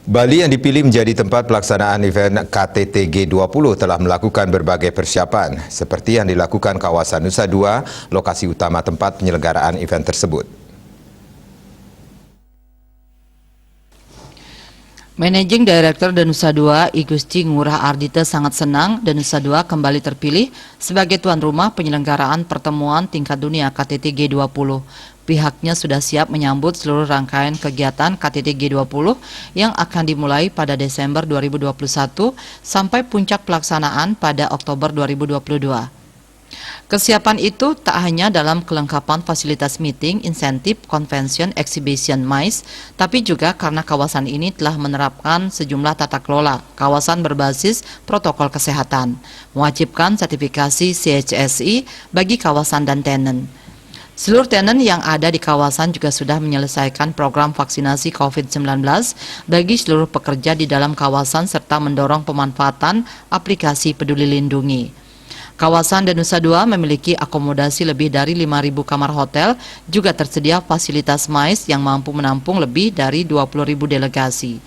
Bali yang dipilih menjadi tempat pelaksanaan event KTT G20 telah melakukan berbagai persiapan, seperti yang dilakukan kawasan Nusa Dua, lokasi utama tempat penyelenggaraan event tersebut. Managing Director Danusa II, I Gusti Ngurah Ardita sangat senang Danusa II kembali terpilih sebagai tuan rumah penyelenggaraan pertemuan tingkat dunia KTT G20. Pihaknya sudah siap menyambut seluruh rangkaian kegiatan KTT G20 yang akan dimulai pada Desember 2021 sampai puncak pelaksanaan pada Oktober 2022. Kesiapan itu tak hanya dalam kelengkapan fasilitas meeting, insentif, convention, exhibition, MICE, tapi juga karena kawasan ini telah menerapkan sejumlah tata kelola kawasan berbasis protokol kesehatan, mewajibkan sertifikasi CHSI bagi kawasan dan tenen. Seluruh tenen yang ada di kawasan juga sudah menyelesaikan program vaksinasi COVID-19 bagi seluruh pekerja di dalam kawasan serta mendorong pemanfaatan aplikasi Peduli Lindungi. Kawasan Danusa II memiliki akomodasi lebih dari 5.000 kamar hotel, juga tersedia fasilitas MICE yang mampu menampung lebih dari 20.000 delegasi.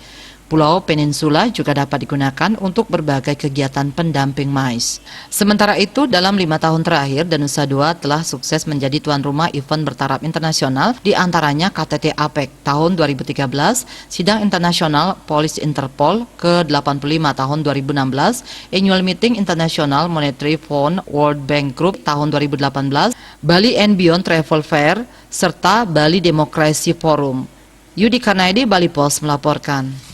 Pulau Peninsula juga dapat digunakan untuk berbagai kegiatan pendamping MICE. Sementara itu, dalam 5 tahun terakhir, Danusa II telah sukses menjadi tuan rumah event bertaraf internasional, di antaranya KTT APEC tahun 2013, Sidang Internasional Polis Interpol ke-85 tahun 2016, Annual Meeting International Monetary Fund World Bank Group tahun 2018, Bali and Beyond Travel Fair, serta Bali Democracy Forum. Yudi Karnaidi, Bali Post melaporkan.